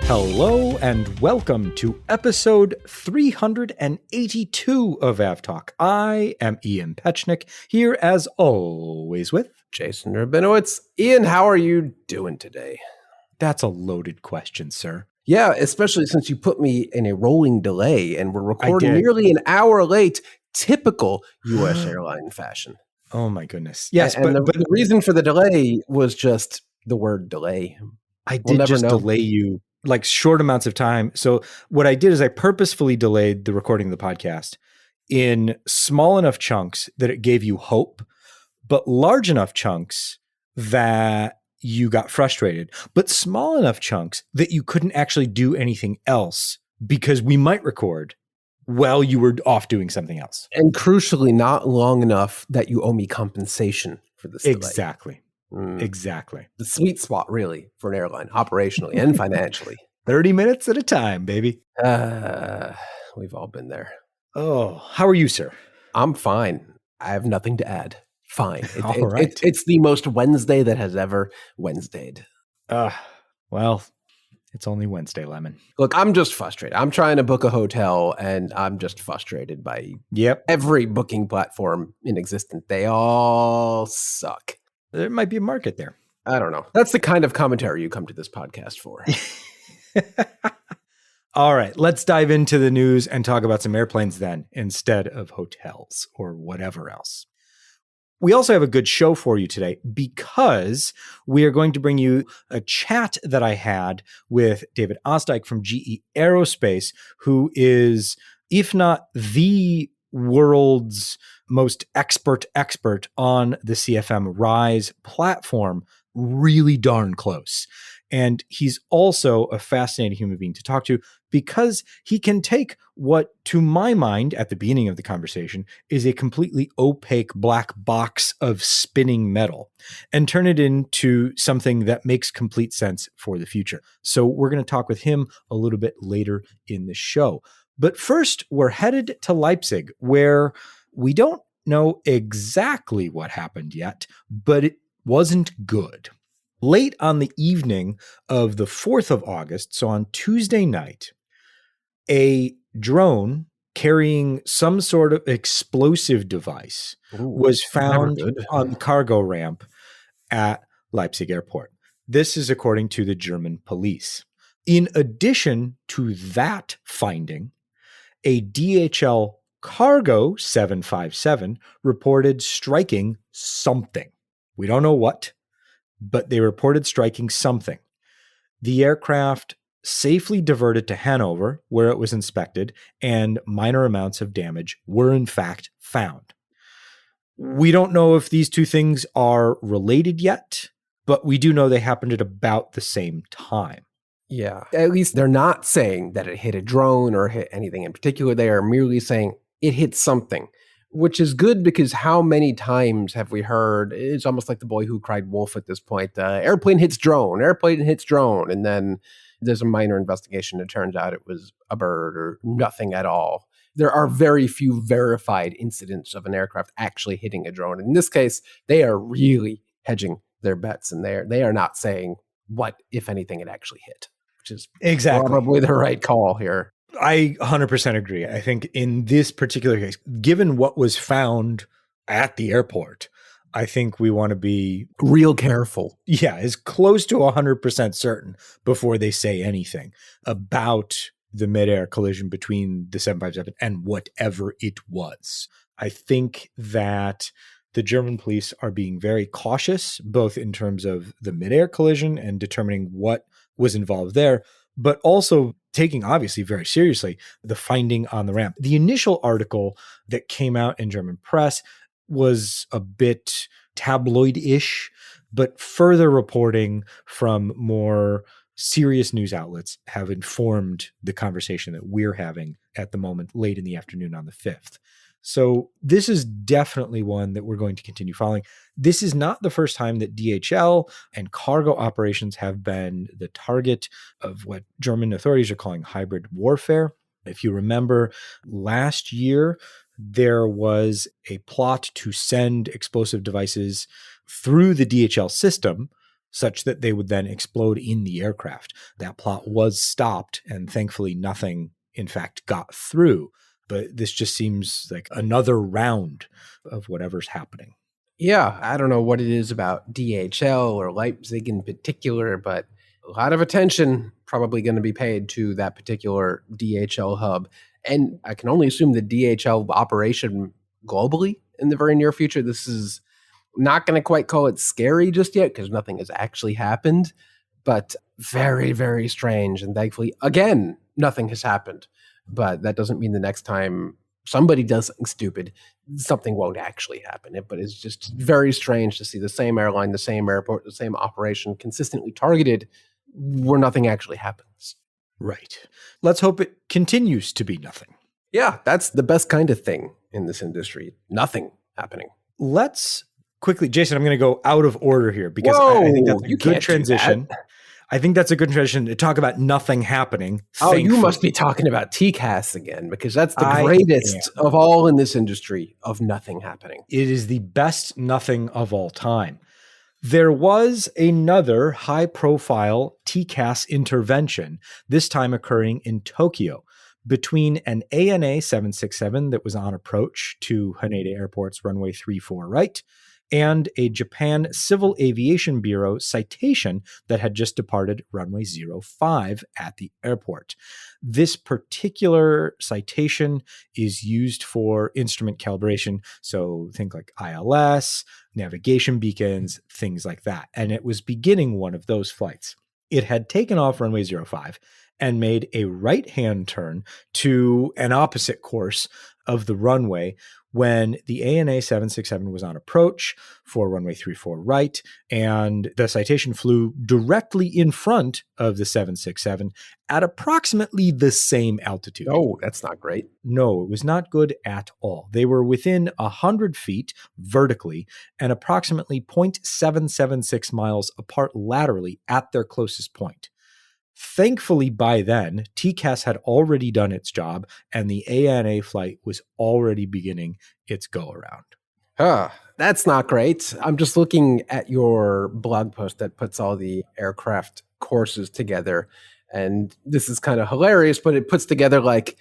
Hello and welcome to episode 382 of AvTalk. I am Ian Petchnick, here as always with Jason Rabinowitz. Ian, how are you doing today? That's a loaded question, sir. Yeah, especially since you put me in a rolling delay and we're recording did. nearly an hour late, typical U.S. airline fashion. Oh my goodness. Yes, but the reason for the delay was just the word delay. I did just delay you like short amounts of time. So what I did is I purposefully delayed the recording of the podcast in small enough chunks that it gave you hope, but large enough chunks that you got frustrated, but small enough chunks that you couldn't actually do anything else because we might record while you were off doing something else. And crucially, not long enough that you owe me compensation for this delay. Exactly. Exactly. The sweet spot, really, for an airline, operationally and financially. 30 minutes at a time, baby. We've all been there. Oh, how are you, sir? I'm fine. I have nothing to add. Fine. Right. It's the most Wednesday that has ever Wednesdayed. Well, it's only Wednesday, Lemon. Look, I'm just frustrated. I'm trying to book a hotel, and I'm just frustrated by every booking platform in existence. They all suck. There might be a market there. I don't know. That's the kind of commentary you come to this podcast for. All right, let's dive into the news and talk about some airplanes then, instead of hotels or whatever else. We also have a good show for you today because we are going to bring you a chat that I had with David Ostdiek from GE Aerospace, who is, if not the world's most expert on the CFM RISE platform, really darn close. And he's also a fascinating human being to talk to because he can take what, to my mind, at the beginning of the conversation, is a completely opaque black box of spinning metal and turn it into something that makes complete sense for the future. So we're going to talk with him a little bit later in the show. But first, we're headed to Leipzig, where we don't know exactly what happened yet, but it wasn't good. Late on the evening of the 4th of August, so on Tuesday night, a drone carrying some sort of explosive device was found on the cargo ramp at Leipzig Airport. This is according to the German police. In addition to that finding, a DHL Cargo 757 reported striking something. We don't know what, but they reported striking something. The aircraft safely diverted to Hanover, where it was inspected, and minor amounts of damage were in fact found. We don't know if these two things are related yet, but we do know they happened at about the same time. Yeah, at least they're not saying that it hit a drone or hit anything in particular. They are merely saying it hit something, which is good because how many times have we heard, it's almost like the boy who cried wolf at this point, airplane hits drone, and then there's a minor investigation. It turns out it was a bird or nothing at all. There are very few verified incidents of an aircraft actually hitting a drone. In this case, they are really hedging their bets, and they are not saying what, if anything, it actually hit, which is probably the right call here. I 100% agree. I think in this particular case, given what was found at the airport, I think we want to be real careful. Yeah, as close to 100% certain before they say anything about the midair collision between the 757 and whatever it was. I think that the German police are being very cautious, both in terms of the midair collision and determining what was involved there, but also taking obviously very seriously the finding on the ramp. The initial article that came out in German press was a bit tabloid-ish, but further reporting from more serious news outlets have informed the conversation that we're having at the moment, late in the afternoon on the 5th. So this is definitely one that we're going to continue following. This is not the first time that DHL and cargo operations have been the target of what German authorities are calling hybrid warfare. If you remember, last year, there was a plot to send explosive devices through the DHL system such that they would then explode in the aircraft. That plot was stopped, and thankfully nothing, in fact, got through. But this just seems like another round of whatever's happening. Yeah, I don't know what it is about DHL or Leipzig in particular, but a lot of attention probably going to be paid to that particular DHL hub. And I can only assume the DHL operation globally in the very near future. This is not going to quite call it scary just yet because nothing has actually happened, but very, very strange. And thankfully, again, nothing has happened. But that doesn't mean the next time somebody does something stupid, something won't actually happen. But it's just very strange to see the same airline, the same airport, the same operation consistently targeted where nothing actually happens. Right. Let's hope it continues to be nothing. Yeah, that's the best kind of thing in this industry. Nothing happening. Let's quickly, Jason, I'm going to go out of order here because I think that's a good transition. I think that's a good transition to talk about nothing happening. Oh, you must be talking about TCAS again, because that's the greatest of all in this industry of nothing happening. It is the best nothing of all time. There was another high-profile TCAS intervention, this time occurring in Tokyo, between an ANA 767 that was on approach to Haneda Airport's runway 34 right, and a Japan Civil Aviation Bureau citation that had just departed runway 05 at the airport. This particular citation is used for instrument calibration, so think like ILS, navigation beacons, things like that. And it was beginning one of those flights. It had taken off runway 05 and made a right-hand turn to an opposite course of the runway when the ANA 767 was on approach for runway 34 right, and the citation flew directly in front of the 767 at approximately the same altitude. Oh, that's not great. No, it was not good at all. They were within 100 feet vertically and approximately 0.776 miles apart laterally at their closest point. Thankfully, by then, TCAS had already done its job, and the ANA flight was already beginning its go-around. That's not great. I'm just looking at your blog post that puts all the aircraft courses together, and this is kind of hilarious, but it puts together like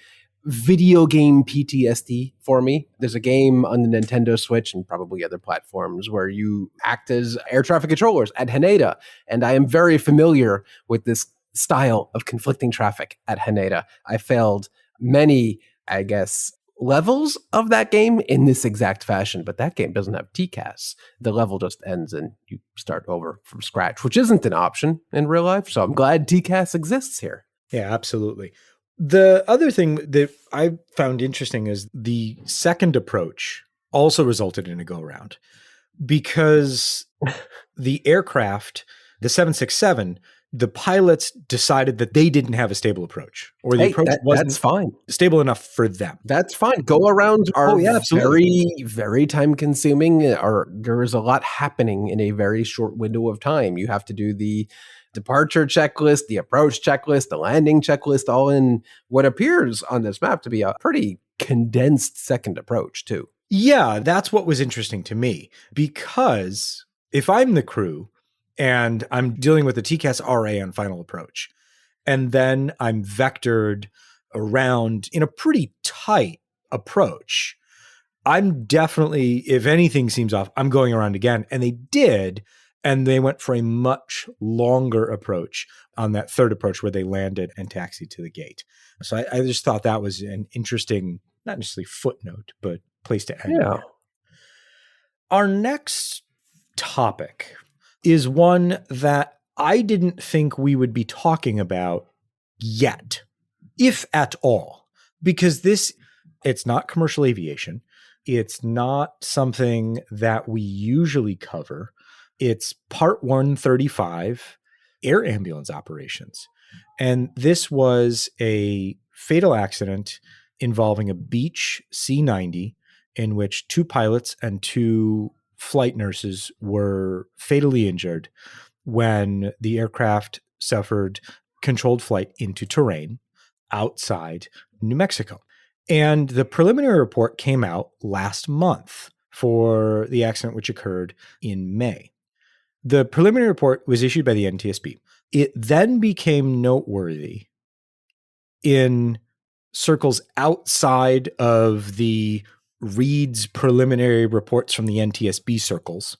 video game PTSD for me. There's a game on the Nintendo Switch and probably other platforms where you act as air traffic controllers at Haneda, and I am very familiar with this style of conflicting traffic at Haneda. I failed many, I guess, levels of that game in this exact fashion, but that game doesn't have TCAS. The level just ends and you start over from scratch, which isn't an option in real life. So I'm glad TCAS exists here. Yeah, absolutely. The other thing that I found interesting is the second approach also resulted in a go-round because the aircraft, the 767, the pilots decided that they didn't have a stable approach, or the approach wasn't fine. Stable enough for them. That's fine. Go-arounds are very, very time-consuming. There is a lot happening in a very short window of time. You have to do the departure checklist, the approach checklist, the landing checklist, all in what appears on this map to be a pretty condensed second approach, too. Yeah, that's what was interesting to me, because if I'm the crew, and I'm dealing with the TCAS RA on final approach, and then I'm vectored around in a pretty tight approach, I'm definitely, if anything seems off, I'm going around again. And they did, and they went for a much longer approach on that third approach where they landed and taxied to the gate. So I just thought that was an interesting, not necessarily footnote, but place to end. Yeah. Our next topic is one that I didn't think we would be talking about yet, if at all, because it's not commercial aviation. It's not something that we usually cover. It's Part 135 air ambulance operations. And this was a fatal accident involving a Beech C-90 in which 2 pilots and 2 flight nurses were fatally injured when the aircraft suffered controlled flight into terrain outside New Mexico. And the preliminary report came out last month for the accident, which occurred in May. The preliminary report was issued by the NTSB. It then became noteworthy in circles outside of the Reed's preliminary reports from the NTSB circles,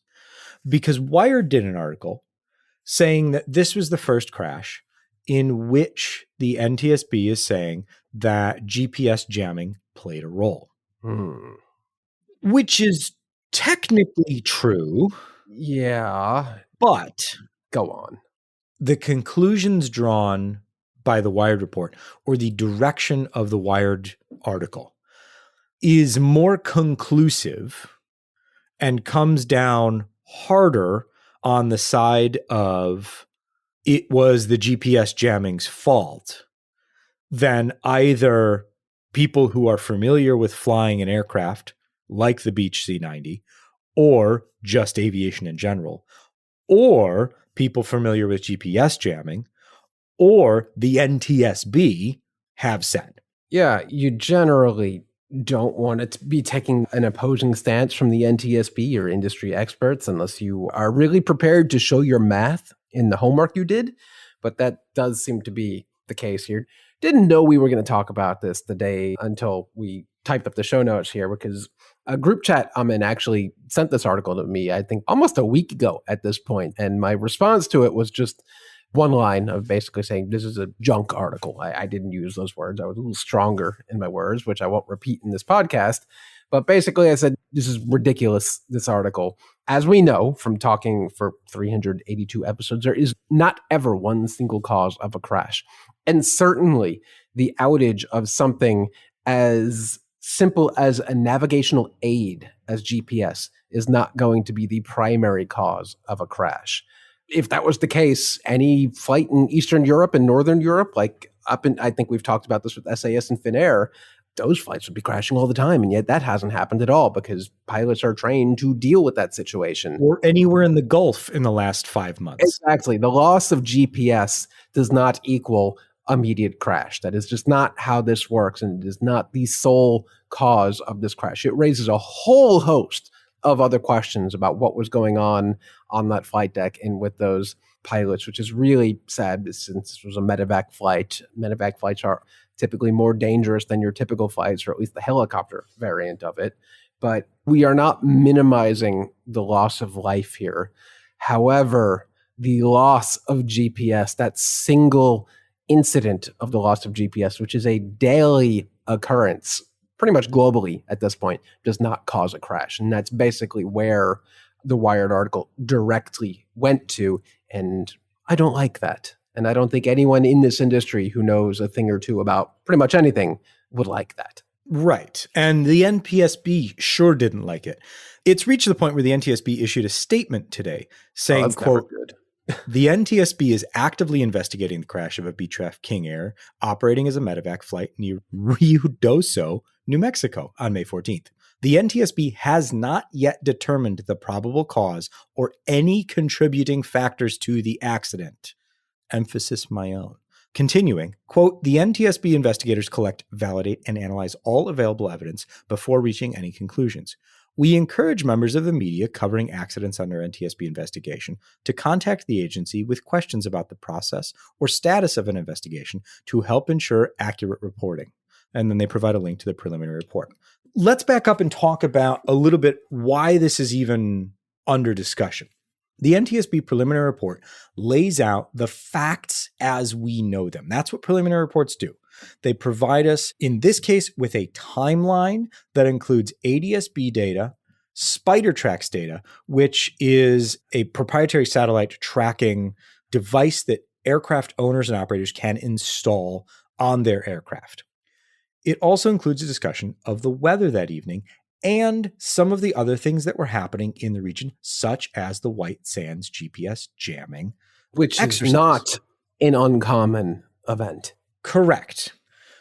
because Wired did an article saying that this was the first crash in which the NTSB is saying that GPS jamming played a role, which is technically true. Yeah. But go on. The conclusions drawn by the Wired report, or the direction of the Wired article, is more conclusive and comes down harder on the side of it was the GPS jamming's fault than either people who are familiar with flying an aircraft like the Beech C-90 or just aviation in general, or people familiar with GPS jamming, or the NTSB have said. Yeah, you generally don't want to be taking an opposing stance from the NTSB or industry experts unless you are really prepared to show your math in the homework you did. But that does seem to be the case here. Didn't know we were going to talk about this the day until we typed up the show notes here, because a group chat I'm in actually sent this article to me, I think almost a week ago at this point. And my response to it was just one line of basically saying, this is a junk article. I didn't use those words. I was a little stronger in my words, which I won't repeat in this podcast. But basically I said, this is ridiculous, this article. As we know from talking for 382 episodes, there is not ever one single cause of a crash. And certainly the outage of something as simple as a navigational aid as GPS is not going to be the primary cause of a crash. If that was the case, any flight in Eastern Europe and Northern Europe, like up in, I think we've talked about this with SAS and Finnair, those flights would be crashing all the time. And yet that hasn't happened at all because pilots are trained to deal with that situation. Or anywhere in the Gulf in the last 5 months. Exactly. The loss of GPS does not equal immediate crash. That is just not how this works. And it is not the sole cause of this crash. It raises a whole host of other questions about what was going on that flight deck and with those pilots, which is really sad since this was a medevac flight. Medevac flights are typically more dangerous than your typical flights, or at least the helicopter variant of it. But we are not minimizing the loss of life here. However, the loss of GPS, that single incident of the loss of GPS, which is a daily occurrence, pretty much globally at this point, does not cause a crash. And that's basically where the Wired article directly went to. And I don't like that. And I don't think anyone in this industry who knows a thing or two about pretty much anything would like that. Right. And the NTSB sure didn't like it. It's reached the point where the NTSB issued a statement today saying, quote, the NTSB is actively investigating the crash of a Beechcraft King Air operating as a medevac flight near Ruidoso, New Mexico on May 14th. The NTSB has not yet determined the probable cause or any contributing factors to the accident. Emphasis my own. Continuing, quote, the NTSB investigators collect, validate, and analyze all available evidence before reaching any conclusions. We encourage members of the media covering accidents under NTSB investigation to contact the agency with questions about the process or status of an investigation to help ensure accurate reporting. And then they provide a link to the preliminary report. Let's back up and talk about a little bit why this is even under discussion. The NTSB preliminary report lays out the facts as we know them. That's what preliminary reports do. They provide us, in this case, with a timeline that includes ADS-B data, SpiderTrax data, which is a proprietary satellite tracking device that aircraft owners and operators can install on their aircraft. It also includes a discussion of the weather that evening and some of the other things that were happening in the region, such as the White Sands GPS jamming, which exercise. Is not an uncommon event. Correct.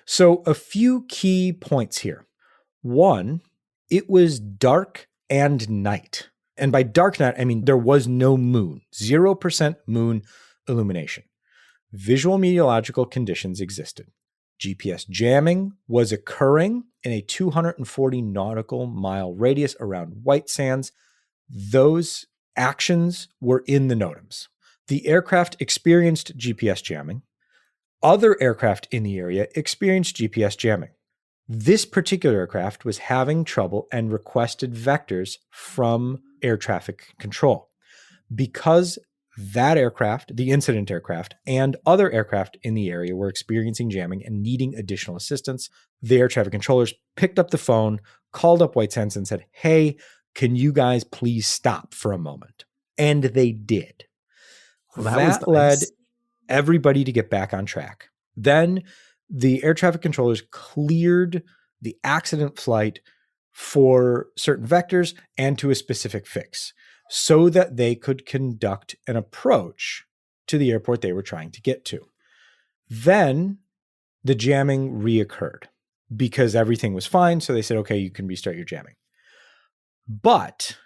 So a few key points here. One, it was dark and night. And by dark night, I mean there was no moon, 0% moon illumination. Visual meteorological conditions existed. GPS jamming was occurring in a 240 nautical mile radius around White Sands. Those actions were in the NOTAMs. The aircraft experienced GPS jamming. Other aircraft in the area experienced GPS jamming. This particular aircraft was having trouble and requested vectors from air traffic control. Because that aircraft, the incident aircraft, and other aircraft in the area were experiencing jamming and needing additional assistance, the air traffic controllers picked up the phone, called up White Sands and said, "Hey, can you guys please stop for a moment?" And they did. Well, that led everybody to get back on track. Then the air traffic controllers cleared the accident flight for certain vectors and to a specific fix so that they could conduct an approach to the airport they were trying to get to. Then the jamming reoccurred because everything was fine. So they said, okay, you can restart your jamming. But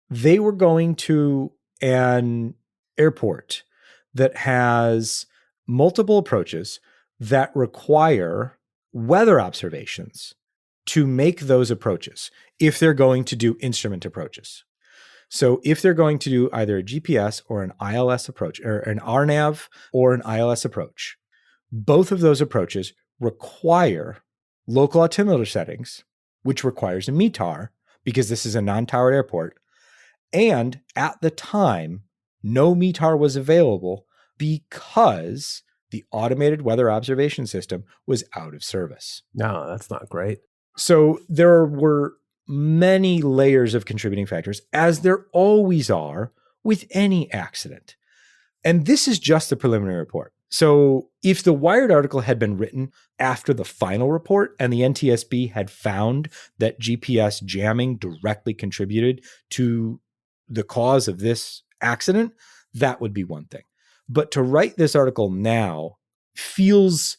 they were going to an airport that has multiple approaches that require weather observations to make those approaches if they're going to do instrument approaches. So if they're going to do either a GPS or an ILS approach, or an RNAV or an ILS approach, both of those approaches require local altimeter settings, which requires a METAR because this is a non-towered airport. And at the time, no METAR was available because the automated weather observation system was out of service. No, that's not great. So there were many layers of contributing factors, as there always are with any accident. And this is just the preliminary report. So if the Wired article had been written after the final report and the NTSB had found that GPS jamming directly contributed to the cause of this accident, that would be one thing. But to write this article now feels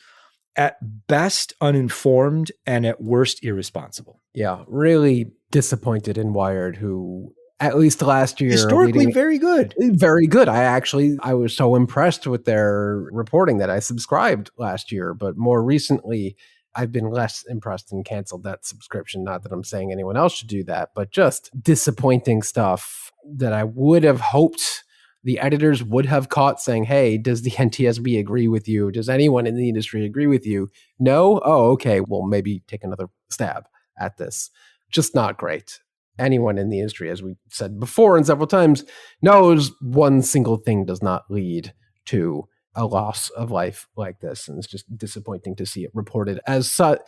at best uninformed and at worst irresponsible. Yeah, really disappointed in Wired, who at least last year historically very good. Very good. I was so impressed with their reporting that I subscribed last year, but more recently I've been less impressed and canceled that subscription. Not that I'm saying anyone else should do that, but just disappointing stuff that I would have hoped the editors would have caught, saying, hey, does the NTSB agree with you? Does anyone in the industry agree with you? No? Oh, okay. Well, maybe take another stab at this. Just not great. Anyone in the industry, as we said before and several times, knows one single thing does not lead to a loss of life like this. And it's just disappointing to see it reported as such.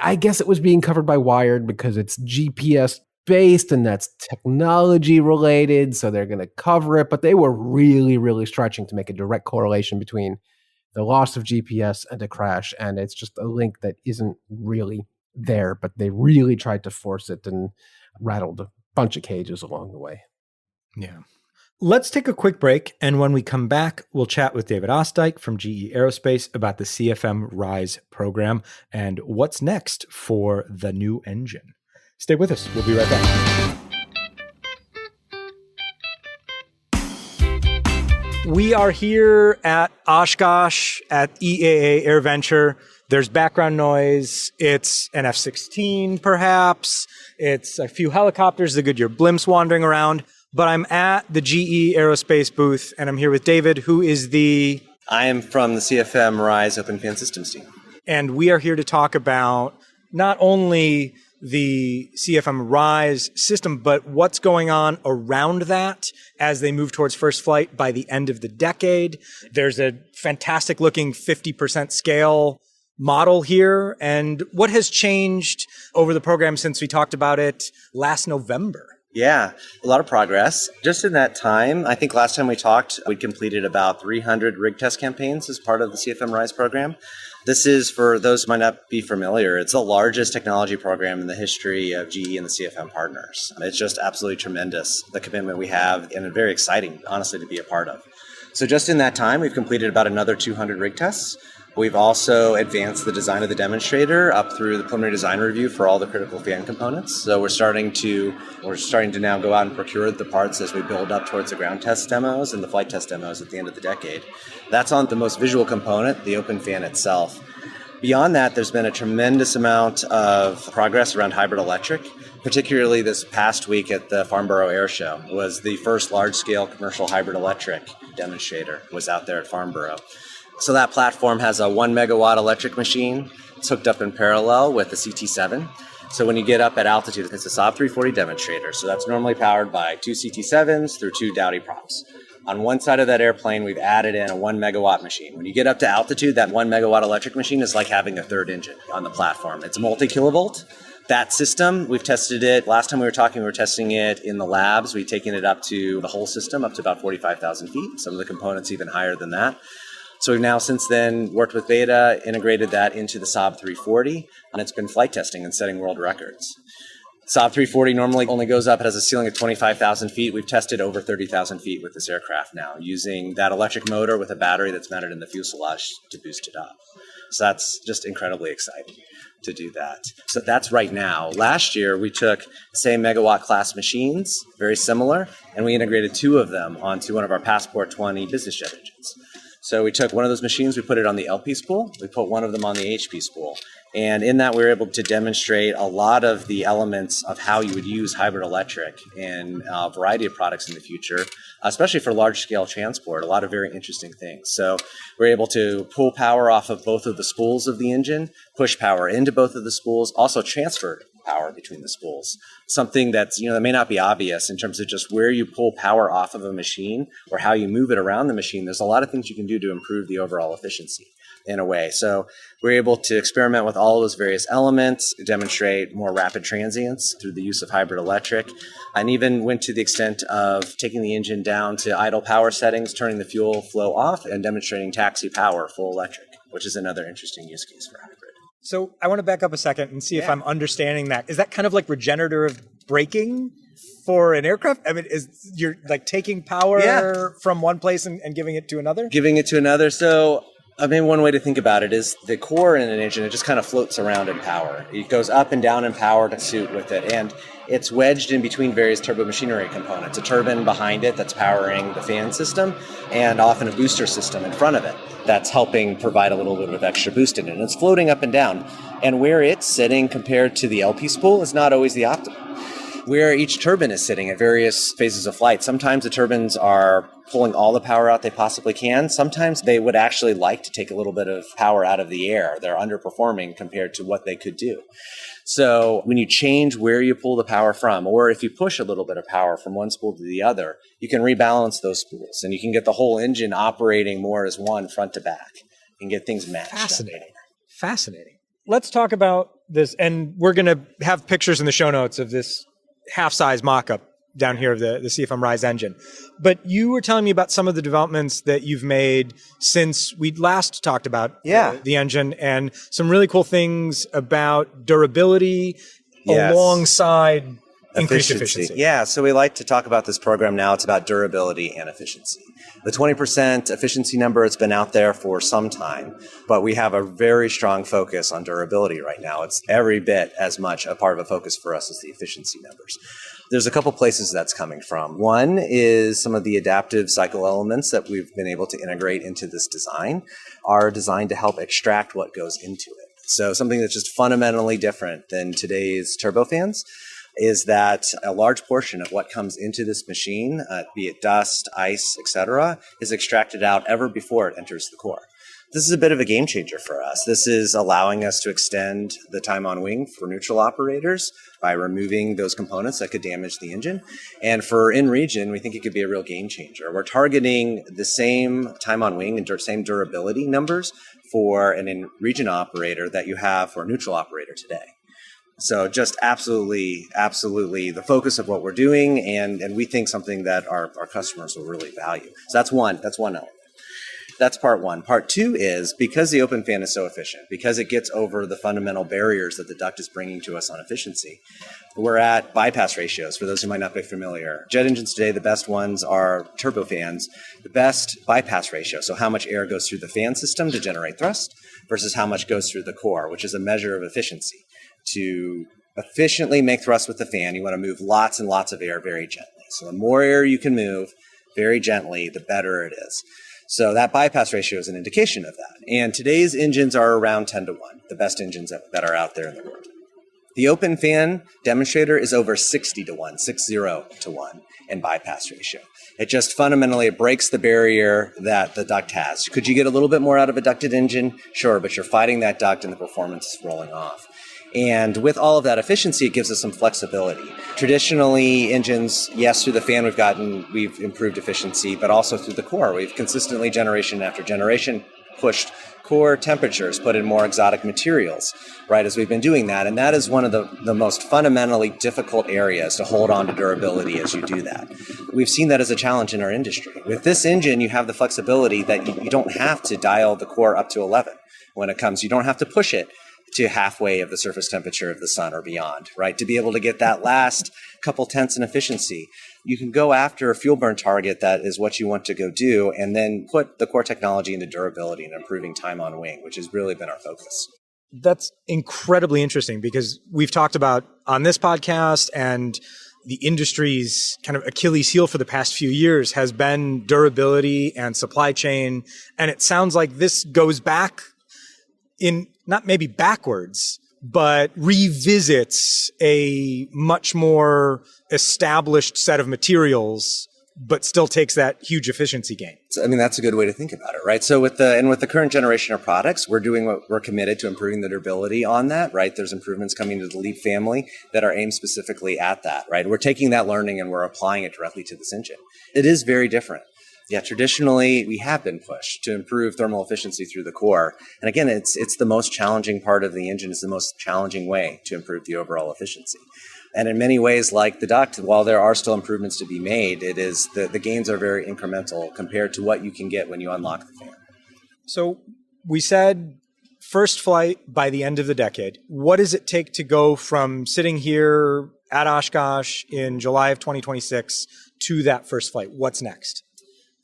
I guess it was being covered by Wired because it's GPS based and that's technology related, so they're going to cover it. But they were really, really stretching to make a direct correlation between the loss of GPS and a crash. And it's just a link that isn't really there, but they really tried to force it and rattled a bunch of cages along the way. Yeah. Let's take a quick break. And when we come back, we'll chat with David Ostdiek from GE Aerospace about the CFM RISE program and what's next for the new engine. Stay with us. We'll be right back. We are here at Oshkosh at EAA AirVenture. There's background noise. It's an F-16, perhaps. It's a few helicopters, the Goodyear blimps wandering around. But I'm at the GE Aerospace booth, and I'm here with David, who is I am from the CFM RISE Open Fan Systems team. And we are here to talk about not only the CFM RISE system, but what's going on around that as they move towards first flight by the end of the decade. There's a fantastic looking 50% scale model here. And what has changed over the program since we talked about it last November? Yeah, a lot of progress. Just in that time, I think last time we talked, we completed about 300 rig test campaigns as part of the CFM RISE program. This is, for those who might not be familiar, it's the largest technology program in the history of GE and the CFM partners. It's just absolutely tremendous, the commitment we have, and very exciting, honestly, to be a part of. So just in that time, we've completed about another 200 rig tests. We've also advanced the design of the demonstrator up through the preliminary design review for all the critical fan components. So we're starting to now go out and procure the parts as we build up towards the ground test demos and the flight test demos at the end of the decade. That's on the most visual component, the open fan itself. Beyond that, there's been a tremendous amount of progress around hybrid electric. particularly this past week at the Farnborough Air Show, was the first large-scale commercial hybrid electric demonstrator was out there at Farnborough. So that platform has a 1 megawatt electric machine. It's hooked up in parallel with the CT7. So when you get up at altitude, it's a Saab 340 demonstrator. So that's normally powered by 2 CT7s through 2 Dowty props. On one side of that airplane, we've added in a 1 megawatt machine. When you get up to altitude, that 1 megawatt electric machine is like having a third engine on the platform. It's multi-kilovolt. That system, we've tested it. Last time we were talking, we were testing it in the labs. We've taken it up to the whole system, up to about 45,000 feet. Some of the components even higher than that. So we've now since then worked with Beta, integrated that into the Saab 340, and it's been flight testing and setting world records. Saab 340 normally only goes up, it has a ceiling of 25,000 feet. We've tested over 30,000 feet with this aircraft now, using that electric motor with a battery that's mounted in the fuselage to boost it up. So that's just incredibly exciting to do that. So that's right now. Last year, we took the same megawatt class machines, very similar, and we integrated 2 of them onto one of our Passport 20 business jet engines. So we took one of those machines, we put it on the LP spool, we put one of them on the HP spool. And in that, we were able to demonstrate a lot of the elements of how you would use hybrid electric in a variety of products in the future, especially for large-scale transport, a lot of very interesting things. So we're able to pull power off of both of the spools of the engine, push power into both of the spools, also transfer power between the spools. Something that's, that may not be obvious in terms of just where you pull power off of a machine or how you move it around the machine. There's a lot of things you can do to improve the overall efficiency in a way. So we're able to experiment with all of those various elements, demonstrate more rapid transients through the use of hybrid electric, and even went to the extent of taking the engine down to idle power settings, turning the fuel flow off, and demonstrating taxi power full electric, which is another interesting use case for hybrid. So I want to back up a second and see if I'm understanding that. Is that kind of like regenerative braking for an aircraft? I mean, you're like taking power from one place and giving it to another? Giving it to another. So one way to think about it is the core in an engine, it just kind of floats around in power. It goes up and down in power to suit with it. And it's wedged in between various turbo machinery components. A turbine behind it that's powering the fan system, and often a booster system in front of it that's helping provide a little bit of extra boost in it. And it's floating up and down. And where it's sitting compared to the LP spool is not always the optimum. Where each turbine is sitting at various phases of flight. Sometimes the turbines are pulling all the power out they possibly can. Sometimes they would actually like to take a little bit of power out of the air. They're underperforming compared to what they could do. So when you change where you pull the power from, or if you push a little bit of power from one spool to the other, you can rebalance those spools and you can get the whole engine operating more as one front to back and get things matched. Fascinating. Let's talk about this. And we're going to have pictures in the show notes of this half-size mock-up down here of the CFM RISE engine. But you were telling me about some of the developments that you've made since we last talked about the engine, and some really cool things about durability alongside increased efficiency. Yeah, so we like to talk about this program now. It's about durability and efficiency. The 20% efficiency number, it's been out there for some time, but we have a very strong focus on durability right now. It's every bit as much a part of a focus for us as the efficiency numbers. There's a couple places that's coming from. One is some of the adaptive cycle elements that we've been able to integrate into this design are designed to help extract what goes into it. So something that's just fundamentally different than today's turbofans is that a large portion of what comes into this machine, be it dust, ice, etc., is extracted out ever before it enters the core. This is a bit of a game changer for us. This is allowing us to extend the time on wing for neutral operators by removing those components that could damage the engine. And for in-region, we think it could be a real game changer. We're targeting the same time on wing and same durability numbers for an in-region operator that you have for a neutral operator today. So just absolutely the focus of what we're doing, and we think something that our customers will really value. So that's one element. That's part one. Part two is because the open fan is so efficient, because it gets over the fundamental barriers that the duct is bringing to us on efficiency, we're at bypass ratios. For those who might not be familiar, jet engines today, the best ones are turbofans. The best bypass ratio, so how much air goes through the fan system to generate thrust versus how much goes through the core, which is a measure of efficiency. To efficiently make thrust with the fan, you want to move lots and lots of air very gently. So the more air you can move very gently, the better it is. So that bypass ratio is an indication of that. And today's engines are around 10 to 1, the best engines that are out there in the world. The open fan demonstrator is over 60 to 1, 60 to 1 in bypass ratio. It just fundamentally breaks the barrier that the duct has. Could you get a little bit more out of a ducted engine? Sure, but you're fighting that duct and the performance is rolling off. And with all of that efficiency, it gives us some flexibility. Traditionally, engines, yes, through the fan we've improved efficiency, but also through the core. We've consistently, generation after generation, pushed core temperatures, put in more exotic materials, right, as we've been doing that. And that is one of the most fundamentally difficult areas to hold on to durability as you do that. We've seen that as a challenge in our industry. With this engine, you have the flexibility that you don't have to dial the core up to 11 when it comes. You don't have to push it to halfway of the surface temperature of the sun or beyond, right? To be able to get that last couple tenths in efficiency, you can go after a fuel burn target that is what you want to go do, and then put the core technology into durability and improving time on wing, which has really been our focus. That's incredibly interesting because we've talked about on this podcast, and the industry's kind of Achilles heel for the past few years has been durability and supply chain. And it sounds like this goes back in, not maybe backwards, but revisits a much more established set of materials, but still takes that huge efficiency gain. I mean, that's a good way to think about it, right? So with the current generation of products, we're committed to improving the durability on that, right? There's improvements coming to the Leap family that are aimed specifically at that, right? We're taking that learning and we're applying it directly to this engine. It is very different. Yeah, traditionally, we have been pushed to improve thermal efficiency through the core. And again, it's the most challenging part of the engine. It's the most challenging way to improve the overall efficiency. And in many ways, like the duct, while there are still improvements to be made, it is the gains are very incremental compared to what you can get when you unlock the fan. So we said first flight by the end of the decade. What does it take to go from sitting here at Oshkosh in July of 2026 to that first flight? What's next?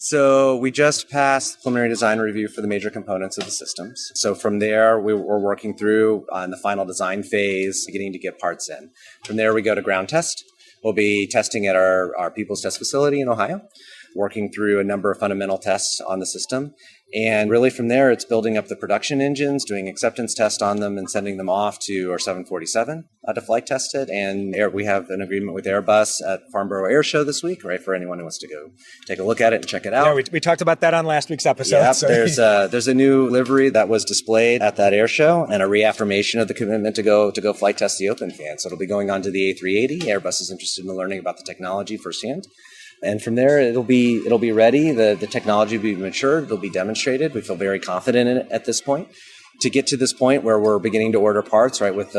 So we just passed preliminary design review for the major components of the systems. So from there, we're working through on the final design phase, beginning to get parts in. From there, we go to ground test. We'll be testing at our People's Test Facility in Ohio, working through a number of fundamental tests on the system. And really from there, it's building up the production engines, doing acceptance tests on them and sending them off to our 747 to flight test it. And we have an agreement with Airbus at Farnborough Air Show this week, right, for anyone who wants to go take a look at it and check it out. Yeah, we talked about that on last week's episode. Yeah, so. there's a new livery that was displayed at that air show and a reaffirmation of the commitment to go flight test the open fan. So it'll be going on to the A380. Airbus is interested in learning about the technology firsthand. And from there, it'll be ready. The technology will be matured. It'll be demonstrated. We feel very confident in it at this point. To get to this point where we're beginning to order parts, right, with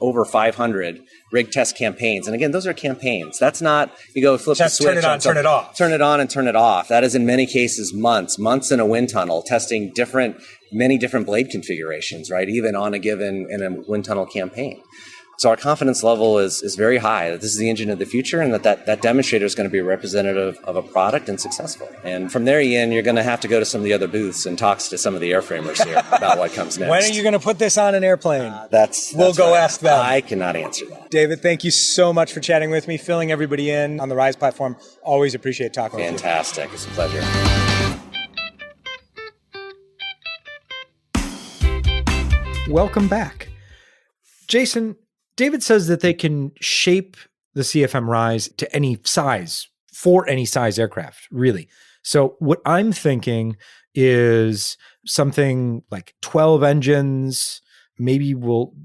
over 500 rig test campaigns. And again, those are campaigns. That's not, you go flip the switch. Turn it on, turn it off. Turn it on and turn it off. That is in many cases months in a wind tunnel, testing many different blade configurations, right, even on in a wind tunnel campaign. So our confidence level is very high that this is the engine of the future and that demonstrator is going to be representative of a product and successful. And from there, Ian, you're going to have to go to some of the other booths and talk to some of the airframers here about what comes next. When are you going to put this on an airplane? We'll go ask them. I cannot answer that. David, thank you so much for chatting with me, filling everybody in on the RISE platform. Always appreciate talking with you. Fantastic. It's a pleasure. Welcome back. Jason, David says that they can shape the CFM RISE to any size, for any size aircraft, really. So what I'm thinking is something like 12 engines, maybe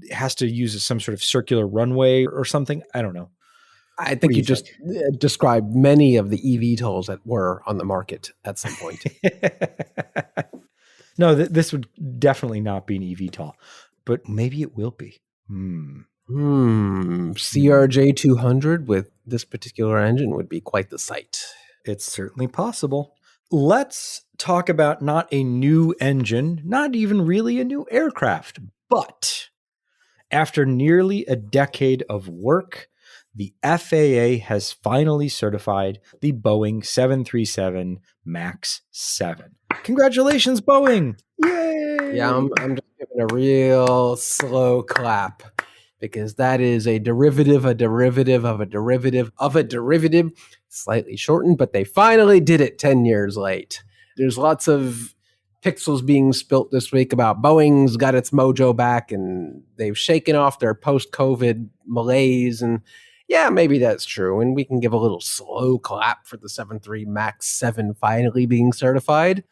has to use some sort of circular runway or something. I don't know. I think you just described many of the eVTOLs that were on the market at some point. No, this would definitely not be an eVTOL, but maybe it will be. CRJ 200 with this particular engine would be quite the sight. It's certainly possible. Let's talk about not a new engine, not even really a new aircraft, but after nearly a decade of work, the FAA has finally certified the Boeing 737 MAX 7. Congratulations, Boeing! Yay! Yeah, I'm just giving a real slow clap, because that is a derivative of a derivative of a derivative of a derivative, slightly shortened, but they finally did it 10 years late. There's lots of pixels being spilt this week about Boeing's got its mojo back and they've shaken off their post-COVID malaise. And yeah, maybe that's true. And we can give a little slow clap for the 737 MAX 7 finally being certified.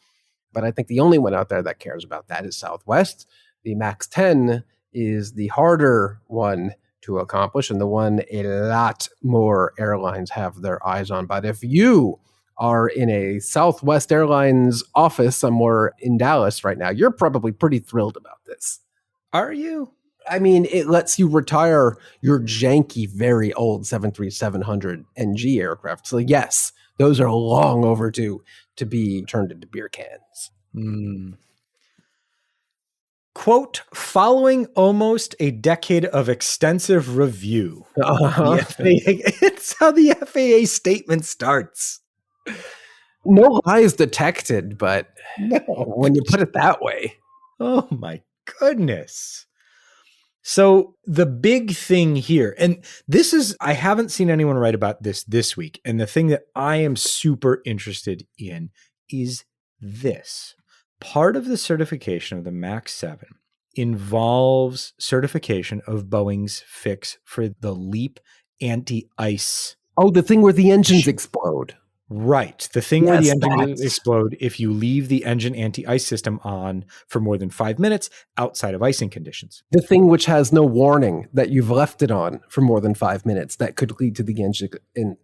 But I think the only one out there that cares about that is Southwest. The MAX 10 is the harder one to accomplish and the one a lot more airlines have their eyes on. But if you are in a Southwest Airlines office somewhere in Dallas right now, you're probably pretty thrilled about this. Are you? I mean, it lets you retire your janky, very old 737-100 NG aircraft. So yes, those are long overdue to be turned into beer cans. Quote, following almost a decade of extensive review. The FAA, it's how the FAA statement starts. No lies detected, but when you put it that way. Oh my goodness. So the big thing here, and this is, I haven't seen anyone write about this week. And the thing that I am super interested in is this. Part of the certification of the MAX 7 involves certification of Boeing's fix for the LEAP anti-ice. Oh, the thing where the engines explode. Right. The thing where the engine explode if you leave the engine anti-ice system on for more than 5 minutes outside of icing conditions. The thing which has no warning that you've left it on for more than 5 minutes that could lead to the engine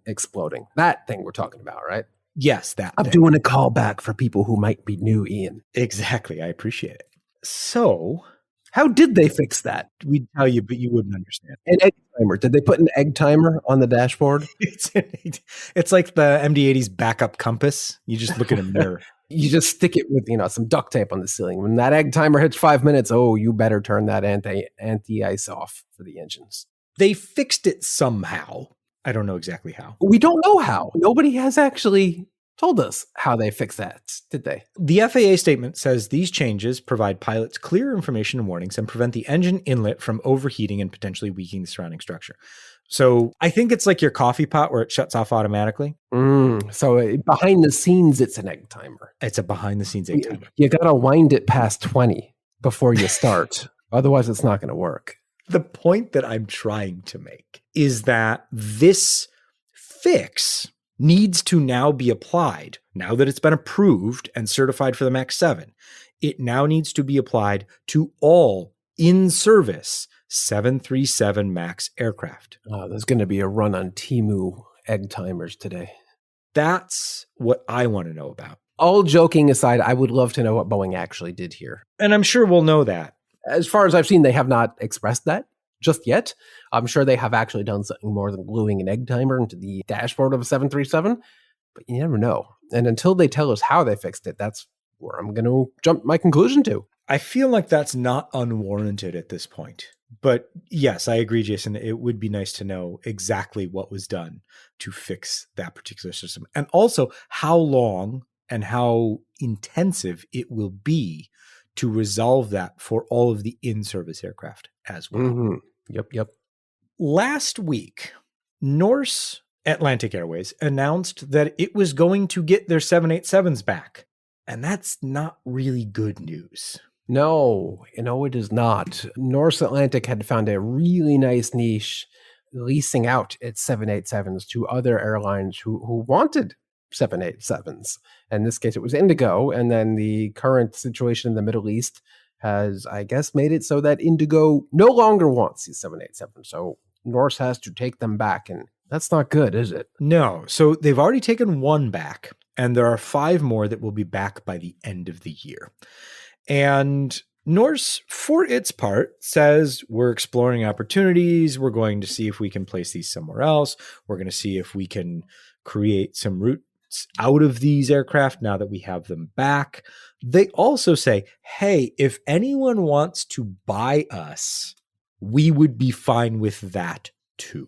exploding. That thing we're talking about, right? Yes, that I'm doing a callback for people who might be new, Ian. Exactly. I appreciate it. So, how did they fix that? We'd tell you, but you wouldn't understand. An egg timer. Did they put an egg timer on the dashboard? It's like the MD-80's backup compass. You just look at a mirror. You just stick it with, some duct tape on the ceiling. When that egg timer hits 5 minutes, you better turn that anti-ice off for the engines. They fixed it somehow. I don't know exactly how. We don't know how. Nobody has actually told us how they fixed that, did they? The FAA statement says these changes provide pilots clear information and warnings and prevent the engine inlet from overheating and potentially weakening the surrounding structure. So I think it's like your coffee pot where it shuts off automatically. So behind the scenes, it's an egg timer. It's a behind the scenes egg timer. You got to wind it past 20 before you start. Otherwise, it's not going to work. The point that I'm trying to make is that this fix needs to now be applied. Now that it's been approved and certified for the MAX 7, it now needs to be applied to all in-service 737 MAX aircraft. Oh, there's going to be a run on Temu egg timers today. That's what I want to know about. All joking aside, I would love to know what Boeing actually did here. And I'm sure we'll know that. As far as I've seen, they have not expressed that just yet. I'm sure they have actually done something more than gluing an egg timer into the dashboard of a 737, but you never know. And until they tell us how they fixed it, that's where I'm going to jump my conclusion to. I feel like that's not unwarranted at this point. But yes, I agree, Jason. It would be nice to know exactly what was done to fix that particular system. And also how long and how intensive it will be to resolve that for all of the in-service aircraft as well. Mm-hmm. Yep. Last week, Norse Atlantic Airways announced that it was going to get their 787s back. And that's not really good news. No, it is not. Norse Atlantic had found a really nice niche leasing out its 787s to other airlines who wanted 787s. In this case, it was Indigo. And then the current situation in the Middle East has, I guess, made it so that Indigo no longer wants these 787s. So Norse has to take them back. And that's not good, is it? No. So they've already taken one back. And there are 5 more that will be back by the end of the year. And Norse, for its part, says we're exploring opportunities. We're going to see if we can place these somewhere else. We're going to see if we can create some routes out of these aircraft now that we have them back. They also say, hey, if anyone wants to buy us, we would be fine with that too.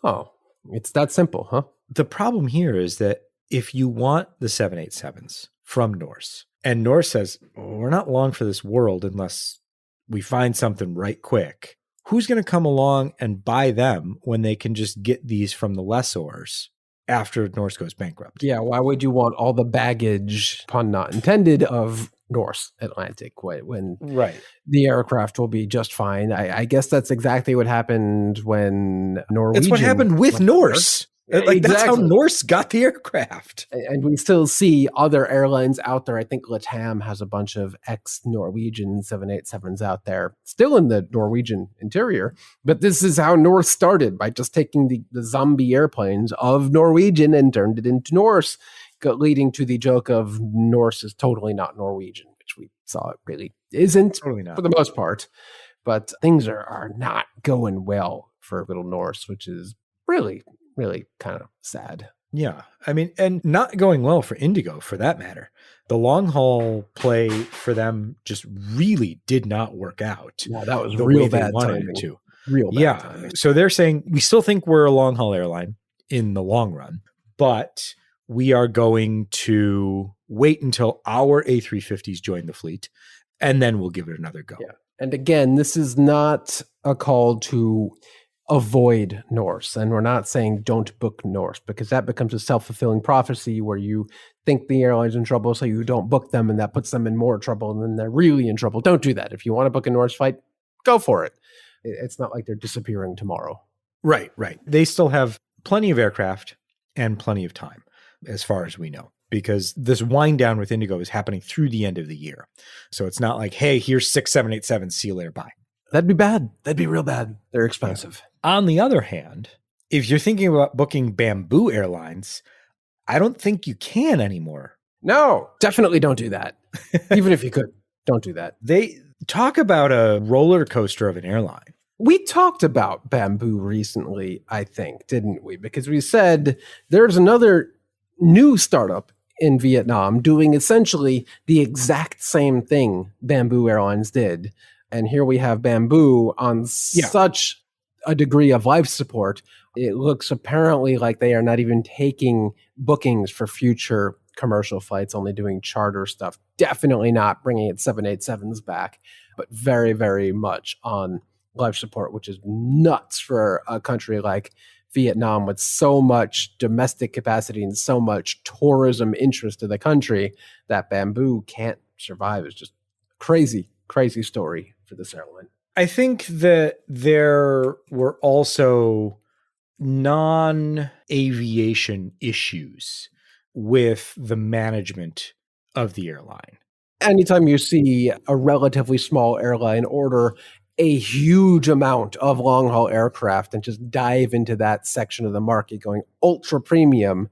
Oh, it's that simple, huh? The problem here is that if you want the 787s from Norse, and Norse says, we're not long for this world unless we find something right quick, who's going to come along and buy them when they can just get these from the lessors after Norse goes bankrupt? Yeah, why would you want all the baggage, pun not intended, of North Atlantic when Right. the aircraft will be just fine. I guess that's exactly what happened when Norwegian. It's what happened with Norse. Like, that's how Exactly. Norse got the aircraft. And we still see other airlines out there. I think LATAM has a bunch of ex-Norwegian 787s out there, still in the Norwegian interior. But this is how Norse started, by just taking the zombie airplanes of Norwegian and turned it into Norse, leading to the joke of Norse is totally not Norwegian, which we saw it really isn't Totally not. for the most part. But things are not going well for little Norse, which is really kind of sad. Yeah. I mean, and not going well for Indigo for that matter. The long haul play for them just really did not work out. Yeah, that was the real way they bad wanted timing. it to. Real bad Yeah. timing. So they're saying we still think we're a long haul airline in the long run, but we are going to wait until our A350s join the fleet, and then we'll give it another go. Yeah. And again, this is not a call to avoid Norse. And we're not saying don't book Norse, because that becomes a self-fulfilling prophecy where you think the airline's in trouble, so you don't book them, and that puts them in more trouble, and then they're really in trouble. Don't do that. If you want to book a Norse flight, go for it. It's not like they're disappearing tomorrow. Right. They still have plenty of aircraft and plenty of time, as far as we know, because this wind down with Indigo is happening through the end of the year. So it's not like, hey, here's 6 787s, see you later, bye. That'd be bad. That'd be real bad. They're expensive. Yeah. On the other hand, if you're thinking about booking Bamboo Airlines, I don't think you can anymore. No, definitely don't do that. Even if you could, don't do that. They talk about a roller coaster of an airline. We talked about Bamboo recently, I think, didn't we? Because we said there's another new startup in Vietnam doing essentially the exact same thing Bamboo Airlines did. And here we have Bamboo on such a degree of life support. It looks apparently like they are not even taking bookings for future commercial flights, only doing charter stuff. Definitely not bringing its 787s back, but very, very much on life support, which is nuts for a country like Vietnam with so much domestic capacity and so much tourism interest to the country that Bamboo can't survive. It's just crazy story for this airline. I think that there were also non-aviation issues with the management of the airline. Anytime you see a relatively small airline order a huge amount of long-haul aircraft and just dive into that section of the market going ultra premium,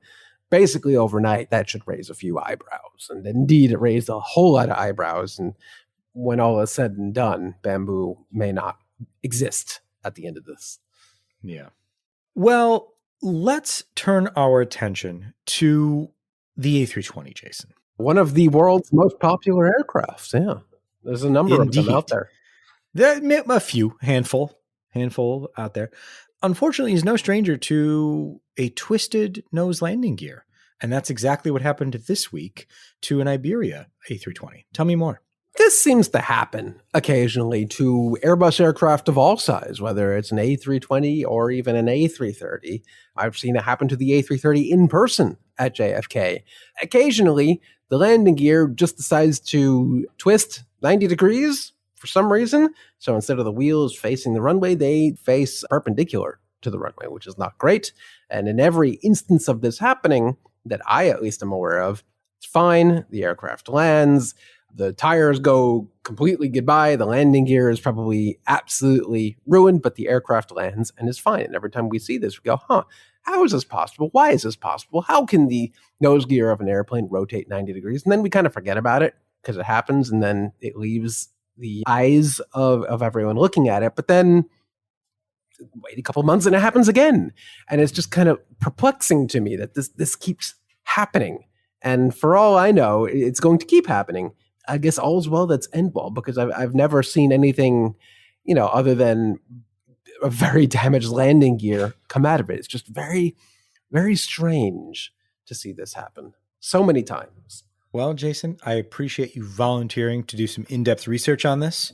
basically overnight, that should raise a few eyebrows. And indeed, it raised a whole lot of eyebrows. And when all is said and done, Bamboo may not exist at the end of this. Yeah. Well, let's turn our attention to the A320, Jason. One of the world's most popular aircrafts. Yeah. There's a number of them out there. A few, handful out there. Unfortunately, he's no stranger to a twisted nose landing gear. And that's exactly what happened this week to an Iberia A320. Tell me more. This seems to happen occasionally to Airbus aircraft of all size, whether it's an A320 or even an A330. I've seen it happen to the A330 in person at JFK. Occasionally, the landing gear just decides to twist 90 degrees for some reason. So instead of the wheels facing the runway, they face perpendicular to the runway, which is not great. And in every instance of this happening that I at least am aware of, it's fine. The aircraft lands. The tires go completely goodbye. The landing gear is probably absolutely ruined, but the aircraft lands and is fine. And every time we see this, we go, how is this possible? Why is this possible? How can the nose gear of an airplane rotate 90 degrees? And then we kind of forget about it because it happens and then it leaves the eyes of everyone looking at it. But then wait a couple months and it happens again. And it's just kind of perplexing to me that this keeps happening. And for all I know, it's going to keep happening. I guess all's well that's end well, because I've never seen anything, other than a very damaged landing gear come out of it. It's just very, very strange to see this happen so many times. Well, Jason, I appreciate you volunteering to do some in-depth research on this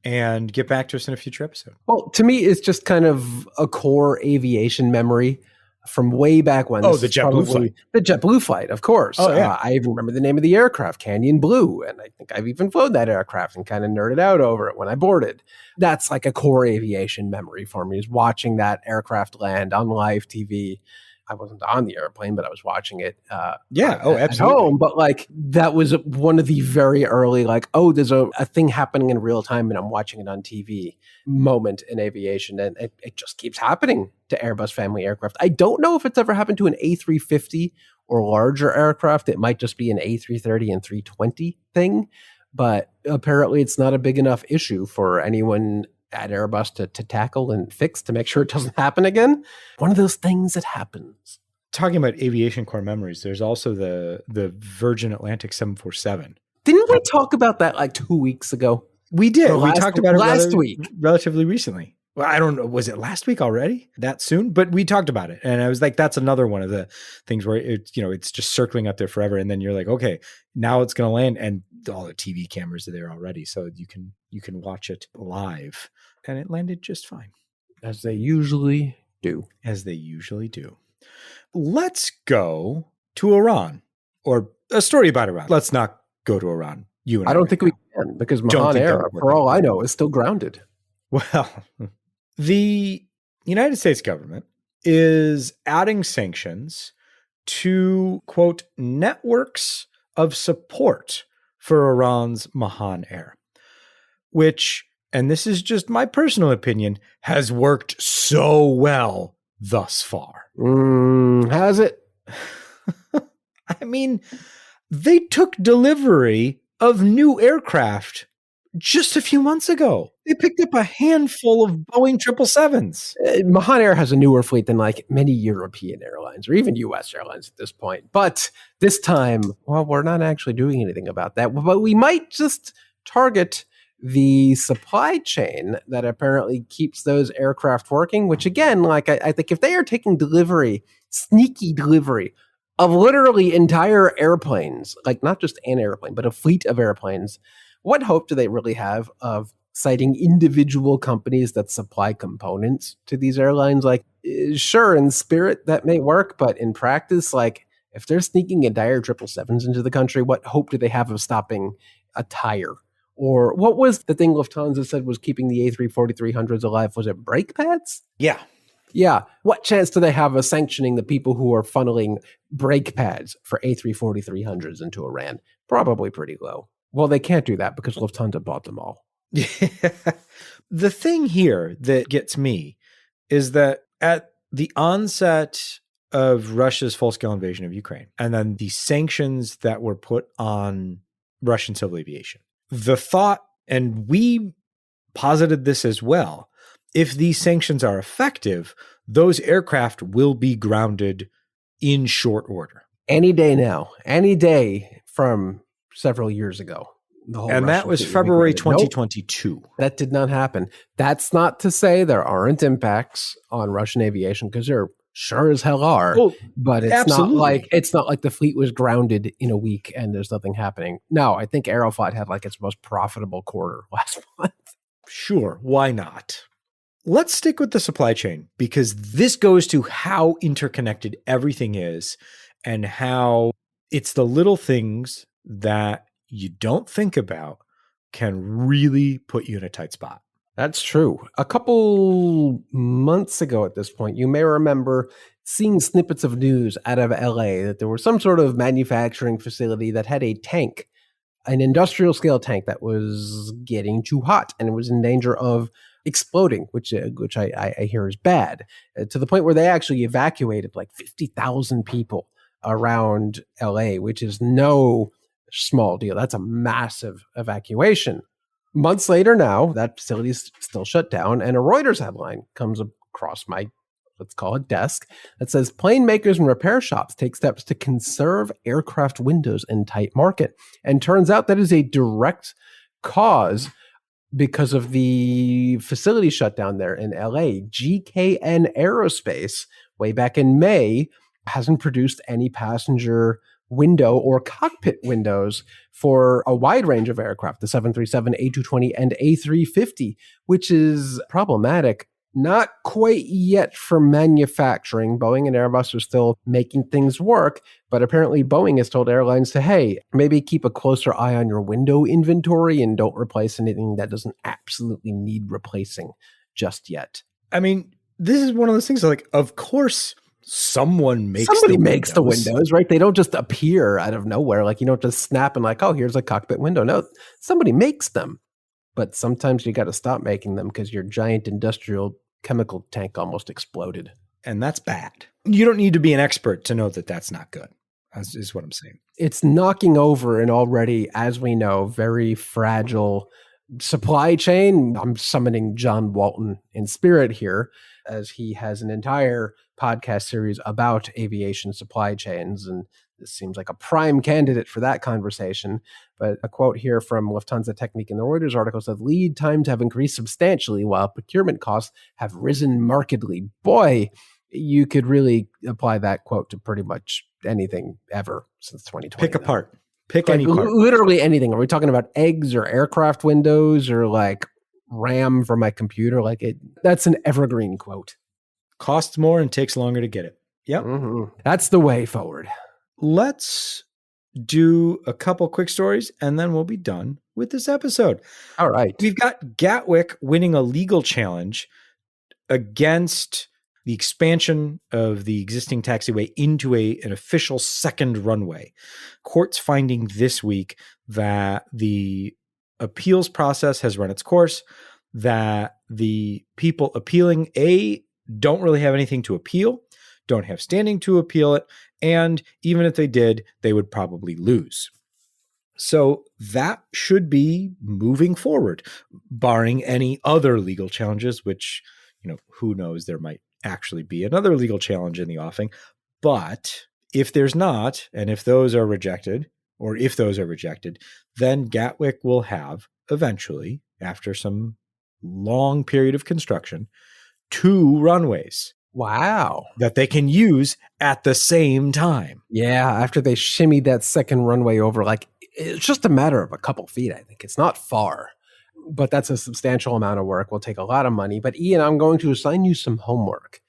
and get back to us in a future episode. Well, to me, it's just kind of a core aviation memory. from way back when. Oh, This the is JetBlue flight. The JetBlue flight, of course. Oh, yeah. I even remember the name of the aircraft, Canyon Blue. And I think I've even flown that aircraft and kind of nerded out over it when I boarded. That's like a core aviation memory for me, is watching that aircraft land on live TV. I wasn't on the airplane, but I was watching it Absolutely. at home. But like, that was one of the very early, like, oh, there's a thing happening in real time and I'm watching it on TV moment in aviation. And it just keeps happening to Airbus family aircraft. I don't know if it's ever happened to an A350 or larger aircraft. It might just be an A330 and 320 thing. But apparently it's not a big enough issue for anyone at Airbus to tackle and fix to make sure it doesn't happen again. One of those things that happens. Talking about aviation core memories, there's also the Virgin Atlantic 747. Didn't we talk about that like 2 weeks ago? We did. We talked about it last week. Relatively recently. Well, I don't know. Was it last week already? That soon? But we talked about it. And I was like, that's another one of the things where it's just circling up there forever. And then you're like, okay, now it's going to land. And all the TV cameras are there already. So you can watch it live. And it landed just fine. As they usually do. Let's go to Iran, or a story about Iran. Let's not go to Iran. You and I don't think we can, because Mahan Air, for all I know, is still grounded. Well, the United States government is adding sanctions to, quote, networks of support for Iran's Mahan Air, which, and this is just my personal opinion, has worked so well thus far. Has it? I mean, they took delivery of new aircraft just a few months ago. They picked up a handful of Boeing 777s. Mahan Air has a newer fleet than like many European airlines or even U.S. airlines at this point. But this time, well, we're not actually doing anything about that. But we might just target the supply chain that apparently keeps those aircraft working, which again, like I think if they are taking delivery, sneaky delivery of literally entire airplanes, like not just an airplane, but a fleet of airplanes, what hope do they really have of citing individual companies that supply components to these airlines? Like, sure, in spirit that may work, but in practice, like if they're sneaking entire 777s into the country, what hope do they have of stopping a tire? Or what was the thing Lufthansa said was keeping the A340-300s alive? Was it brake pads? Yeah. Yeah. What chance do they have of sanctioning the people who are funneling brake pads for A340-300s into Iran? Probably pretty low. Well, they can't do that because Lufthansa bought them all. The thing here that gets me is that at the onset of Russia's full-scale invasion of Ukraine, and then the sanctions that were put on Russian civil aviation, the thought, and we posited this as well, if these sanctions are effective, those aircraft will be grounded in short order. Any day now, any day from several years ago. And that was February 2022. Nope, that did not happen. That's not to say there aren't impacts on Russian aviation, because there sure as hell are. Well, but it's absolutely. It's not like the fleet was grounded in a week and there's nothing happening. No, I think Aeroflot had like its most profitable quarter last month. Sure, why not? Let's stick with the supply chain, because this goes to how interconnected everything is and how it's the little things that you don't think about can really put you in a tight spot. That's true. A couple months ago at this point, you may remember seeing snippets of news out of LA that there was some sort of manufacturing facility that had a tank, an industrial scale tank that was getting too hot and it was in danger of exploding, which I hear is bad, to the point where they actually evacuated like 50,000 people around LA, which is no small deal. That's a massive evacuation. Months later now, that facility is still shut down, and a Reuters headline comes across my, let's call it, desk that says, plane makers and repair shops take steps to conserve aircraft windows in tight market. And turns out that is a direct cause because of the facility shutdown there in LA. GKN Aerospace, way back in May, hasn't produced any passenger window or cockpit windows for a wide range of aircraft, the 737, A220, and A350, which is problematic Not quite yet for manufacturing. Boeing and Airbus are still making things work, but apparently Boeing has told airlines to, hey, maybe keep a closer eye on your window inventory and don't replace anything that doesn't absolutely need replacing just yet. I mean, this is one of those things like, of course, somebody makes the windows, right? They don't just appear out of nowhere. Like, you don't just snap and like, oh, here's a cockpit window. No, somebody makes them. But sometimes you got to stop making them because your giant industrial chemical tank almost exploded. And that's bad. You don't need to be an expert to know that that's not good, is what I'm saying. It's knocking over an already, as we know, very fragile supply chain. I'm summoning John Walton in spirit here, as he has an entire podcast series about aviation supply chains. And this seems like a prime candidate for that conversation. But a quote here from Lufthansa Technik in the Reuters article said, lead times have increased substantially while procurement costs have risen markedly. Boy, you could really apply that quote to pretty much anything ever since 2020. Pick a part. Pick any part. Literally anything. Are we talking about eggs or aircraft windows or like RAM for my computer? That's an evergreen quote. Costs more and takes longer to get it. Yep. Mm-hmm. That's the way forward. Let's do a couple quick stories and then we'll be done with this episode. All right. We've got Gatwick winning a legal challenge against the expansion of the existing taxiway into an official second runway. Courts finding this week that the appeals process has run its course, that the people appealing, don't really have anything to appeal, don't have standing to appeal it, and even if they did, they would probably lose. So that should be moving forward, barring any other legal challenges, which, who knows, there might actually be another legal challenge in the offing. But if there's not, and if those are rejected, then Gatwick will have eventually, after some long period of construction, 2 runways. Wow. That they can use at the same time. Yeah, after they shimmied that second runway over, it's just a matter of a couple feet, I think. It's not far, but that's a substantial amount of work. Will take a lot of money. But Ian, I'm going to assign you some homework.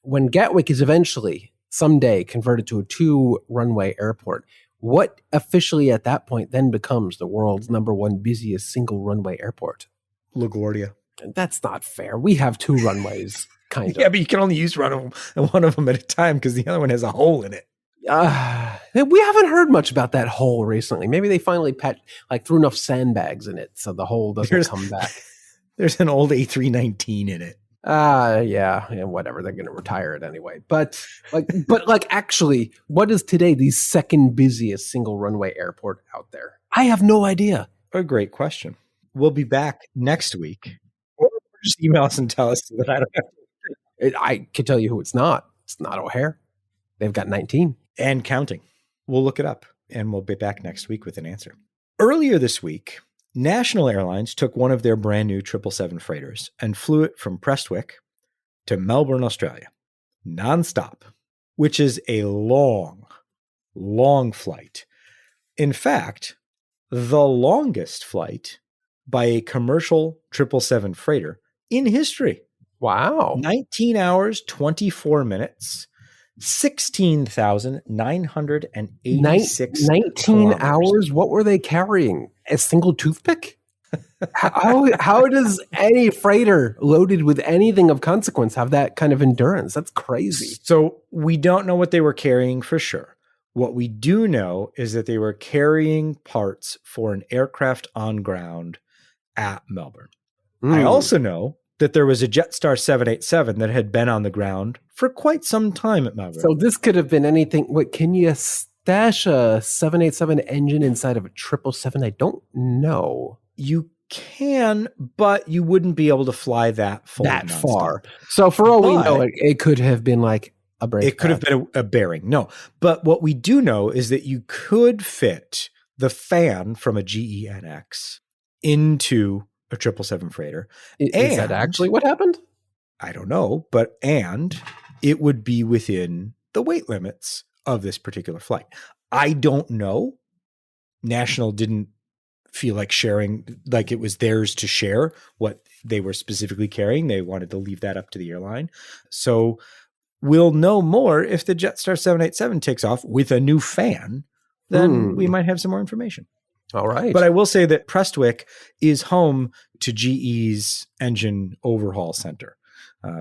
When Gatwick is eventually, someday, converted to a 2-runway airport, what officially at that point then becomes the world's #1 busiest single runway airport? LaGuardia. That's not fair. We have 2 runways, kind of. Yeah, but you can only use one of them at a time because the other one has a hole in it. We haven't heard much about that hole recently. Maybe they finally threw enough sandbags in it so the hole doesn't come back. There's an old A319 in it. Yeah, whatever. They're going to retire it anyway. But actually, what is today the second busiest single runway airport out there? I have no idea. A great question. We'll be back next week. Or just email us and tell us that I don't have to. I can tell you who it's not. It's not O'Hare. They've got 19. And counting. We'll look it up, and we'll be back next week with an answer. Earlier this week, National Airlines took one of their brand new 777 freighters and flew it from Prestwick to Melbourne, Australia, nonstop, which is a long, long flight. In fact, the longest flight by a commercial 777 freighter in history. Wow. 19 hours, 24 minutes, 16,986 19 hours? What were they carrying? A single toothpick? How does any freighter loaded with anything of consequence have that kind of endurance? That's crazy. So we don't know what they were carrying for sure. What we do know is that they were carrying parts for an aircraft on ground at Melbourne. I also know that there was a Jetstar 787 that had been on the ground for quite some time at Melbourne. So this could have been anything. What, can you stash a 787 engine inside of a 777? I don't know. You can, but you wouldn't be able to fly that far. So for all we know, it could have been like a brake It could have been a bearing. No. But what we do know is that you could fit the fan from a GENX into a 777 freighter. Is that actually what happened? I don't know, but it would be within the weight limits of this particular flight. I don't know. National didn't feel like sharing, like it was theirs to share what they were specifically carrying. They wanted to leave that up to the airline. So we'll know more if the Jetstar 787 takes off with a new fan. Then we might have some more information. All right. But I will say that Prestwick is home to GE's engine overhaul center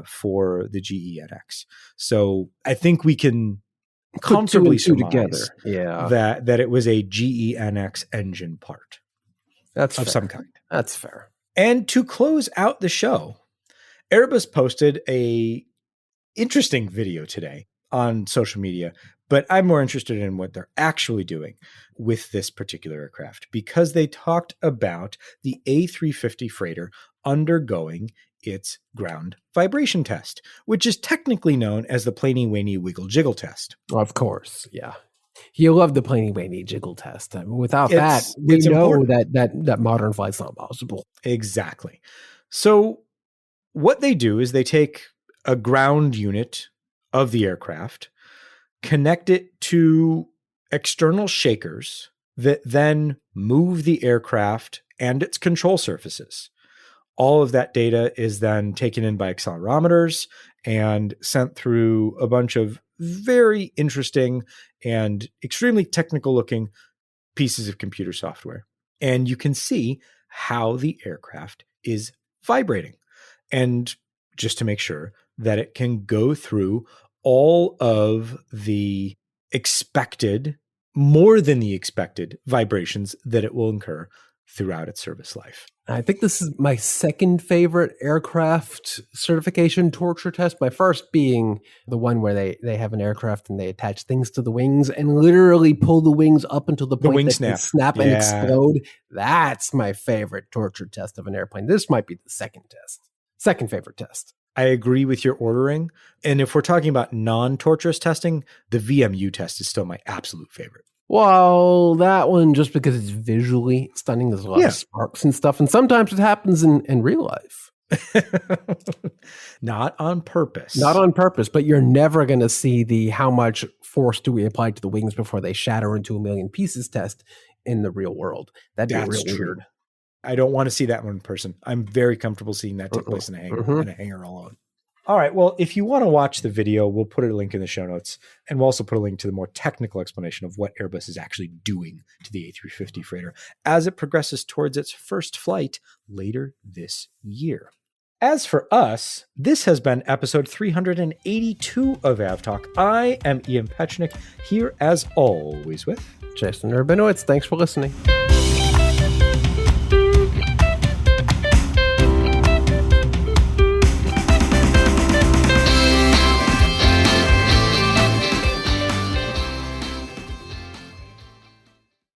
for the GE NX. So I think we can comfortably surmise that it was a GE NX engine part of some kind. That's fair. And to close out the show, Airbus posted a interesting video today on social media, but I'm more interested in what they're actually doing with this particular aircraft, because they talked about the A350 freighter undergoing its ground vibration test, which is technically known as the Planey-Waney Wiggle Jiggle test. Of course, yeah. You love the Planey-Waney Jiggle test. I mean, without that, we know that modern flight's not possible. Exactly. So what they do is they take a ground unit of the aircraft, connect it to external shakers that then move the aircraft and its control surfaces. All of that data is then taken in by accelerometers and sent through a bunch of very interesting and extremely technical looking pieces of computer software. And you can see how the aircraft is vibrating. And just to make sure that it can go through all of the expected, more than the expected vibrations that it will incur throughout its service life. I think this is my second favorite aircraft certification torture test. My first being the one where they have an aircraft and they attach things to the wings and literally pull the wings up until the point that they snap and explode. That's my favorite torture test of an airplane. This might be the second favorite test. I agree with your ordering. And if we're talking about non-torturous testing, the VMU test is still my absolute favorite. Well, that one, just because it's visually stunning, there's a lot of sparks and stuff. And sometimes it happens in real life. Not on purpose. Not on purpose, but you're never going to see the how much force do we apply to the wings before they shatter into a million pieces test in the real world. That'd be real weird. I don't want to see that one in person. I'm very comfortable seeing that take place in a hangar alone. All right. Well, if you want to watch the video, we'll put a link in the show notes, and we'll also put a link to the more technical explanation of what Airbus is actually doing to the A350 freighter as it progresses towards its first flight later this year. As for us, this has been episode 382 of AvTalk. I am Ian Petchnick, here as always with Jason Rabinowitz. Thanks for listening.